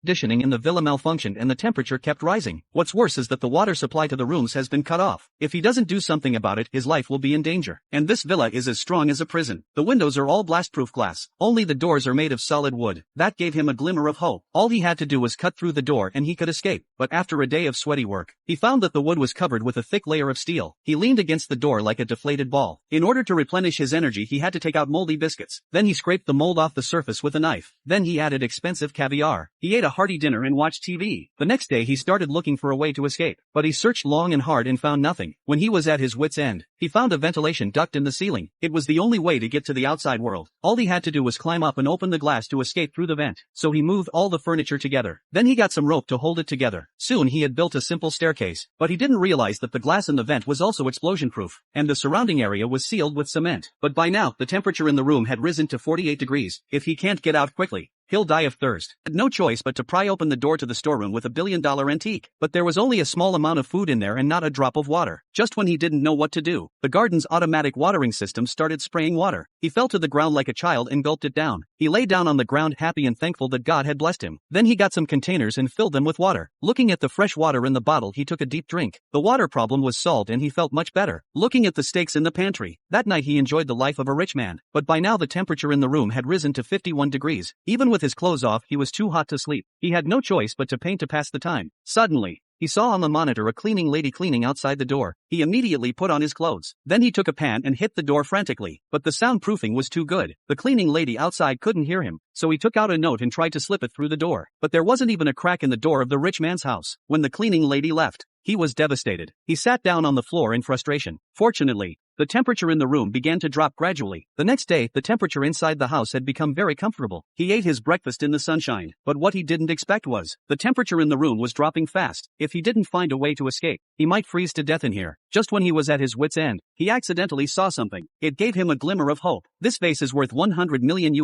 conditioning in the villa malfunctioned and the temperature kept rising. What's worse is that the water supply to the rooms has been cut off. If he doesn't do something about it, his life will be in danger. And this villa is as strong as a prison. The windows are all blast-proof glass. Only the doors are made of solid wood. That gave him a glimmer of hope. All he had to do was cut through the door and he could escape. But after a day of sweaty work, he found that the wood was covered with a thick layer of steel. He leaned against the door like a deflated ball. In order to replenish his energy, he had to take out moldy biscuits. Then he scraped the mold off the surface with a knife. Then he added expensive caviar. He ate a hearty dinner and watched TV. The next day he started looking for a way to escape. But he searched long and hard and found nothing. When he was at his wit's end, he found a ventilation duct in the ceiling. It was the only way to get to the outside world. All he had to do was climb up and open the glass to escape through the vent. So he moved all the furniture together. Then he got some rope to hold it together. Soon he had built a simple staircase. But he didn't realize that the glass in the vent was also explosion-proof, and the surrounding area was sealed with cement. But by now, the temperature in the room had risen to 48 degrees. If he can't get out quickly, he'll die of thirst. Had no choice but to pry open the door to the storeroom with $1 billion antique. But there was only a small amount of food in there and not a drop of water. Just when he didn't know what to do, the garden's automatic watering system started spraying water. He fell to the ground like a child and gulped it down. He lay down on the ground happy and thankful that God had blessed him. Then he got some containers and filled them with water. Looking at the fresh water in the bottle, he took a deep drink. The water problem was solved and he felt much better. Looking at the steaks in the pantry, that night he enjoyed the life of a rich man. But by now the temperature in the room had risen to 51 degrees. Even with his clothes off, he was too hot to sleep. He had no choice but to paint to pass the time. Suddenly, he saw on the monitor a cleaning lady cleaning outside the door. He immediately put on his clothes. Then he took a pan and hit the door frantically. But the soundproofing was too good. The cleaning lady outside couldn't hear him. So he took out a note and tried to slip it through the door. But there wasn't even a crack in the door of the rich man's house. When the cleaning lady left, he was devastated. He sat down on the floor in frustration. Fortunately, the temperature in the room began to drop gradually. The next day, the temperature inside the house had become very comfortable. He ate his breakfast in the sunshine. But what he didn't expect was, the temperature in the room was dropping fast. If he didn't find a way to escape, he might freeze to death in here. Just when he was at his wit's end, he accidentally saw something. It gave him a glimmer of hope. This vase is worth $100 million.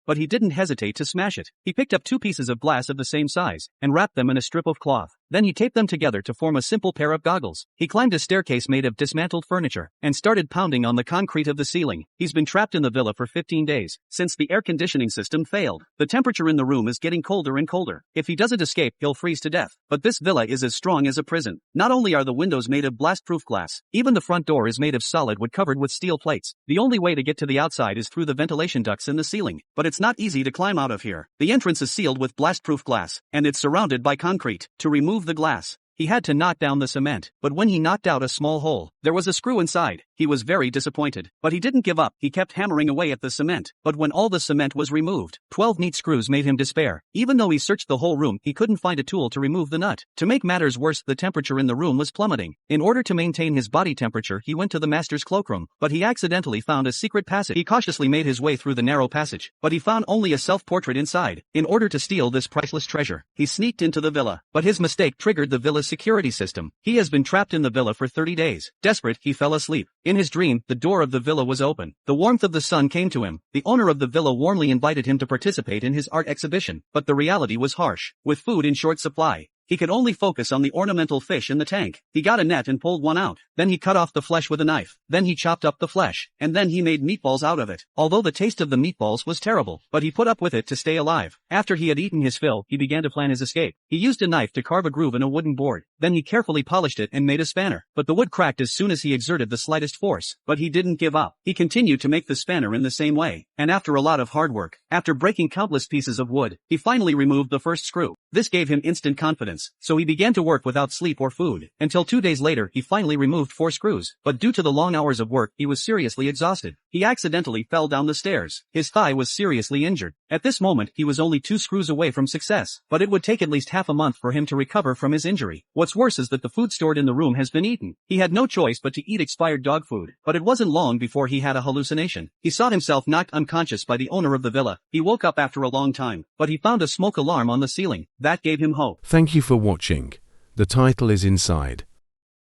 But he didn't hesitate to smash it. He picked up 2 pieces of glass of the same size, and wrapped them in a strip of cloth. Then he taped them together to form a simple pair of goggles. He climbed a staircase made of dismantled furniture, and started pounding on the concrete of the ceiling. He's been trapped in the villa for 15 days, since the air conditioning system failed. The temperature in the room is getting colder and colder. If he doesn't escape, he'll freeze to death. But this villa is as strong as a prison. Not only are the windows made of blast-proof glass, even the front door is made of solid wood covered with steel plates. The only way to get to the outside is through the ventilation ducts in the ceiling. But it's not easy to climb out of here. The entrance is sealed with blast-proof glass, and it's surrounded by concrete. To remove the glass, he had to knock down the cement. But when he knocked out a small hole, there was a screw inside. He was very disappointed. But he didn't give up. He kept hammering away at the cement. But when all the cement was removed, 12 neat screws made him despair. Even though he searched the whole room, he couldn't find a tool to remove the nut. To make matters worse, the temperature in the room was plummeting. In order to maintain his body temperature, he went to the master's cloakroom. But he accidentally found a secret passage. He cautiously made his way through the narrow passage. But he found only a self-portrait inside. In order to steal this priceless treasure, he sneaked into the villa. But his mistake triggered the villa's security system. He has been trapped in the villa for 30 days. Desperate, he fell asleep. In his dream, the door of the villa was open. The warmth of the sun came to him. The owner of the villa warmly invited him to participate in his art exhibition. But the reality was harsh. With food in short supply, he could only focus on the ornamental fish in the tank. He got a net and pulled one out. Then he cut off the flesh with a knife. Then he chopped up the flesh. And then he made meatballs out of it. Although the taste of the meatballs was terrible, but he put up with it to stay alive. After he had eaten his fill, he began to plan his escape. He used a knife to carve a groove in a wooden board. Then he carefully polished it and made a spanner. But the wood cracked as soon as he exerted the slightest force. But he didn't give up. He continued to make the spanner in the same way. And after a lot of hard work, after breaking countless pieces of wood, he finally removed the first screw. This gave him instant confidence. So he began to work without sleep or food. Until 2 days later, he finally removed 4 screws. But due to the long hours of work, he was seriously exhausted. He accidentally fell down the stairs. His thigh was seriously injured. At this moment, he was only 2 screws away from success. But it would take at least half a month for him to recover from his injury. What's worse is that the food stored in the room has been eaten. He had no choice but to eat expired dog food. But it wasn't long before he had a hallucination. He saw himself knocked unconscious by the owner of the villa. He woke up after a long time, but he found a smoke alarm on the ceiling. That gave him hope. Thank you for watching. The title is Inside.